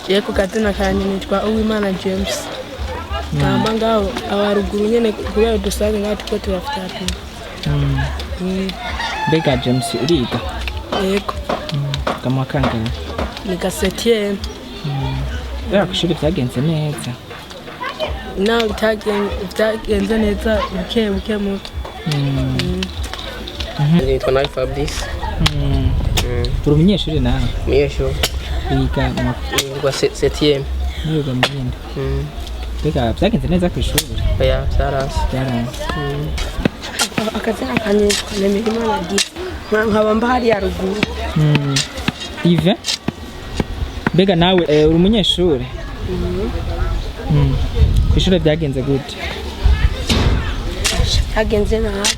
Je ku kazina kanje nitwa Uwimana James. Namba ngaho abaruguru nyene kubera dusange ngaho tuko turafitatu. Mbega James uriga? Yego. Kamwa kangahe? Ni ga 7e. Bera kushuri byagenze neza. Naho byagenze neza buke mu. Nitwa Naif Fabrice. Uri umunyeshuri nawe? Umunyeshuri. Wiga Nitwa 7e. Wiga mu yindi. Mbega byagenze neza ku ishuri? Oya, byarase. Akazina kanje Nemihimana Gisa. Nkaba mba hari ya ruguru. Ive? Mbega nawe uri umunyeshuri? Ku ishuri byagenze gute? Byagenze nabi.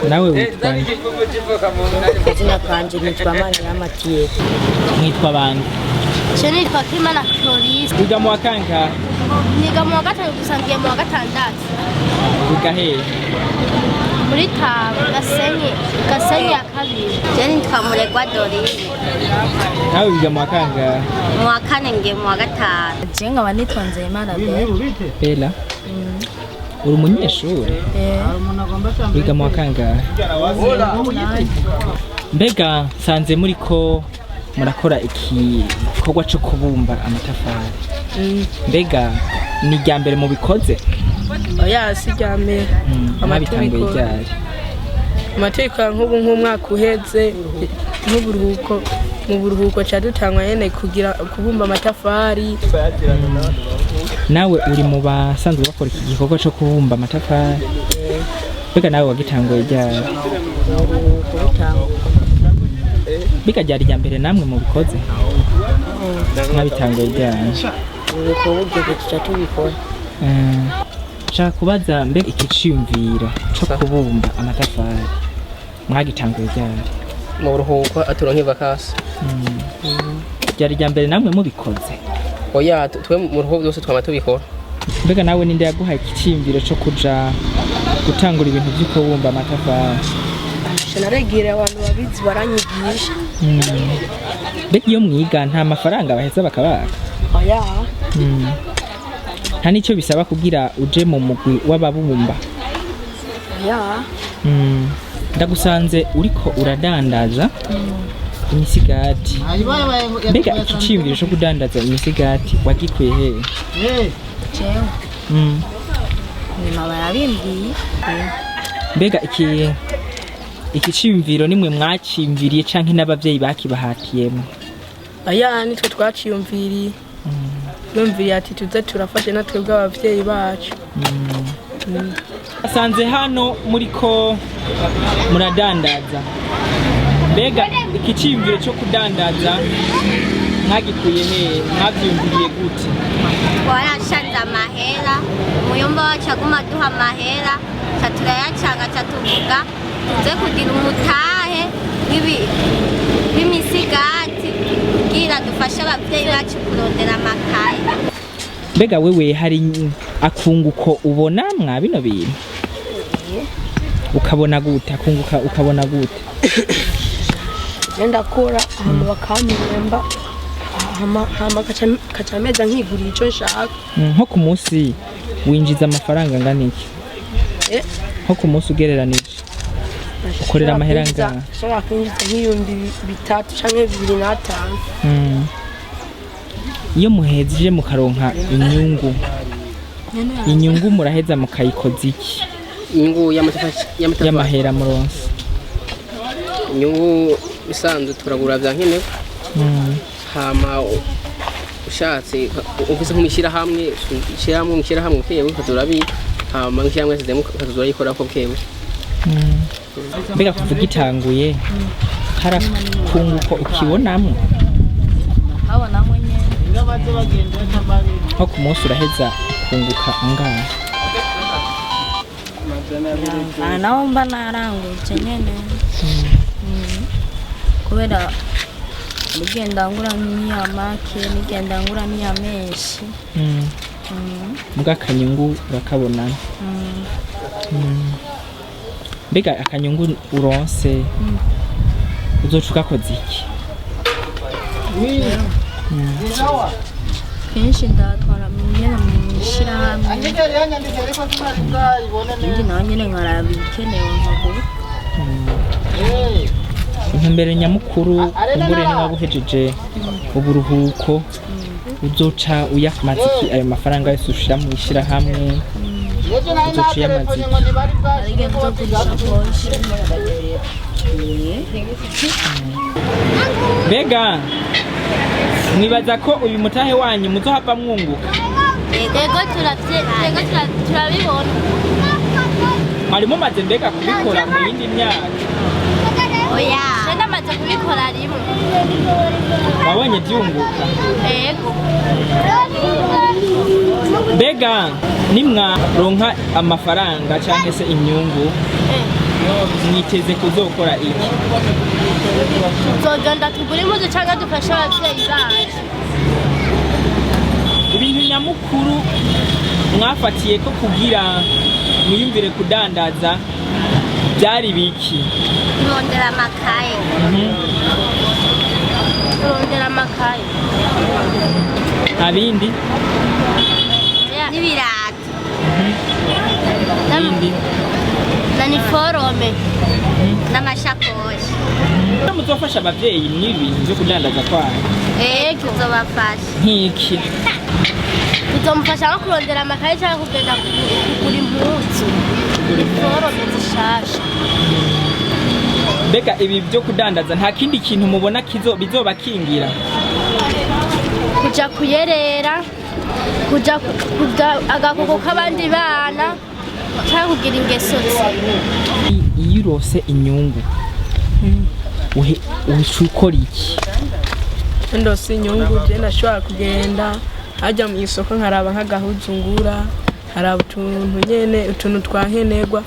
Nawe witwa nde? Akazina kanje nitwa Mariya Mathieu. Mwitwa bande? Je nitwa Kimana Cloris. Wiga mu wa kangahe? Niga mu wa gatanu gusa ngiye mu wa gatandatu. Wiga hehe? Muri Tabo, Gasenyi ya kabiri. Je nitwa Muregwa Dorine. Nawe wiga mu wa kangahe? Mu wa kane ngiye mu wa gatanu. Je nkaba nitwa Nzeyimana Bella. Uri umunyeshuri? Wiga mu wa kangahe? Mbega sanze muri ko murakora igikorwa cyo kubumba amatafari. Mbega ni rya mbere mu bikoze? Oya si rya mbere. Amabitanguye ryari? Amategeko nk'umwaka uheze n'uburuhuko mu buruhuko cha dutangwa yene kugira kubumba amatafari. Nawe uri mu basanzwe bakora iki gikorwa cyo kubumba amatafari? Mbega nawe wagitanguye ryari? Mbega ryari rya mbere namwe mu bikoze? Mwabitanguye ryari? Uko buryo tuca tubikora. Nshaka kubaza mbega ikiciyumviro cyo kubumba amatafari mwagitanguye ryari? Mu buruhuko aturonke vacances. Ryari rya mbere namwe mubikoze? Oya, twe mu ruhuko byose twama tubikora. Mbega nawe ninde yaguhaye ikiciyumviro cyo kuja gutangura ibintu byo kubumba amatafari? Naregera abantu babizi baranyigisha. Mbega iyo mwiga nta mafaranga baheza bakabaka? Oya. Nta nicyo bisaba kugira uje mu mugwi w'ababumba? Oya. Ndagusanze uriko uradandaza imisigati. Mbega ikiciyumviro cyo kudandaza imisigati wagikuye hehe? Jewe. Nyuma barabimbwiye. Mbega ikiciyumviro nimwe mwaciyumviriye canke n'abavyeyi bakibahatiyemo? Oya nitwe twaciyumviriye. Numviriye ati tuze turafashe natwe bw'abavyeyi bacu. Asanze hano muriko muradandaza. Mbega ikiciyumviro cyo kudandaza mwagikuye hehe? Mwavyumviriye gute? Warashanza amahera, umuyomba wacu aguma duha amahera, turayacanga tuvuga tuze kugira umutahe w'imisigati kugira dufashe abavyeyi bacu kurondera amakaye. Mbega wewe hari akunguko ubona mwa bino bintu? Ukabona gute? Akunguka ukabona gute? Nenda kora ahantu bakamemba hama kacameza nkigurira ico nshaka. Nko ku munsi winjiza amafaranga angana iki? Nko ku munsi ugereranije ukorera amahera angana? Shobora kwinjiza nk'ibihumbi 3 canke 2,500. Iyo muhejeje mukaronka inyungu muraheza mukayikoza iki? Inyungu y'amahera muronse? Inyungu isanzwe turagura bya nkenewe. Hama ushatse ufise nk'ishira hamwe kewe ukazurabi hama nk'ishyamwe zidemu ukazura yikora ko kewe. Mbega kuvuga itanguye harakunguko ukibonamo? Abonamo nyene. Nko ku munsi uraheza kunguka angahe? Naho mba narangutse nyene. Kubera nigenda ngura nk'iyamake, nigenda ngura n'iyamenshi. Mbwa akanyungu urakabona? Mbega akanyungu uronse uzoca ugakoze iki? kenshi ndatwara nyene mu ishirahamwe indi nawe nyene nkaraba ibikenewe nkagura intumbero nyamukuru kumbure niba buhejeje uburuhuko uzoca uyamaze iki ayo mafaranga yose ushira mu ishirahamwe uzoca uyamaze iki arige nzogurisha poshe mbega mwibaza ko uyu mutahe wanyu muzohava mwunguka yego turabibona mwari mumaze mbega kubikora mu yindi myaka oya ndamaze kubikora rimwe wabonye byunguka yego mbega nimwaronka amafaranga cyangwa se inyungu mwiteze kuzokora iki tuzogenda tugura impuzu cyangwa dufashe ababyeyi bacu ibintu nyamukuru mwafatiye ko kugira mwiyumvire kudandaza byari biki turondera amakaye nta bindi n'ibirato bindi na niforome n'amashakoshi muzofasha ababyeyi mw'ibintu byo kudandaza kwabo tuzobafasha nk'iki tuzomufasha nko kurondera amakaye cyangwa kugenda kugura impuzu niforome zishasha mbega ibi byo kudandaza nta kindi kintu mubona bizobakingira kuja kuyerera kuja agakoko k'abandi bana cyangwa kugira ingeso iyo urose inyungu ukora iki ndose inyungu je ndashobora kugenda hajya mu isoko nkaraba nk'agahuzu ngura haraba utuntu twankenerwa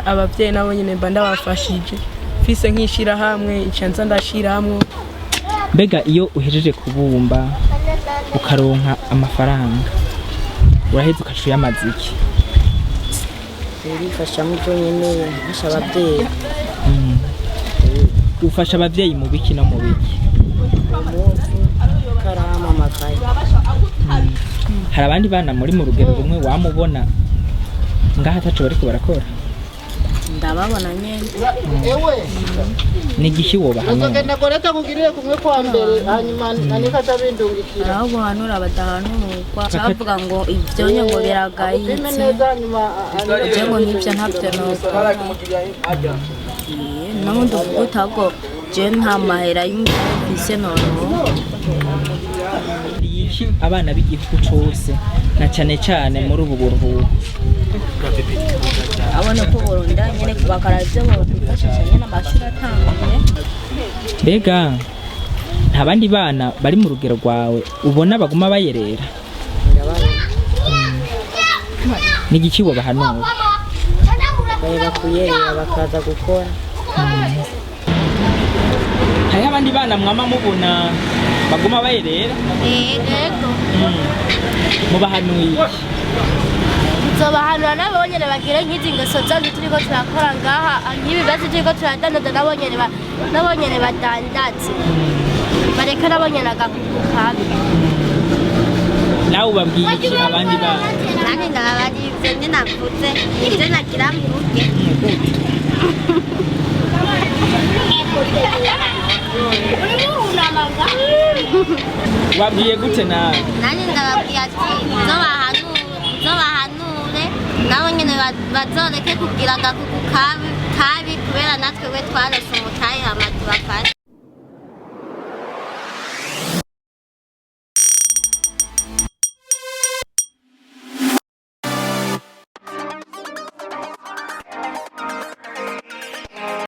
ababyeyi nabo nyine mba ndabafashije mfise nk'ishirahamwe icanza ndashiramwo mbega iyo uhejeje kubumba ukaronka amafaranga uraheza ukaca uyamaze iki urifasha mu byo nkeneye mfasha ababyeyi ufasha ababyeyi mu biki no mu biki umuvu ikaramu amakaye hari abandi bana muri mu rugero rumwe wamubona ngaha ataco bariko barakora ndababona nyene ni igiki wobahanura uzogenda goreka kugirire kumwe kwa mbere hanyuma anika tabindungikira aho guhanura badahanurwa bavuga ngo ivyonye ngo biragayitse je ngo nk'ivyo ntavyo nokora n'ubundi uvuga utabwo je nta mahera y'umvise noneho iki abana b'igihugu cose na cane cane muri ubu buruhuko abona ko Burundi nyene bakara ivyo bofashisha nyene amashuri atanganye mbega nta bandi bana bari mu rugero rwawe ubona baguma bayerera ni igiki wobahanura bareba kuyerera bakaza gukora hariho abandi bana mwama mubona baguma bayerera yego mubahanuye iki tuzobahanura nabo nyene bagire nk'izi ngeso zandi turiko turakora ngaha nk'ibibazo turiko turadandaza nabo nyene badandaze bareke nabo nyene agakuku kabi nawe ubabwiye iki abandi bana nanjye ndababariye ivyo nyene navuze ivyo nagira mvuge wabwiye gute nawe nanjye ndababwiye ati nzobahanure nabo nyene bazoreke kugira agakuku kabi kubera natwe we twarose umutahe hama tubafashe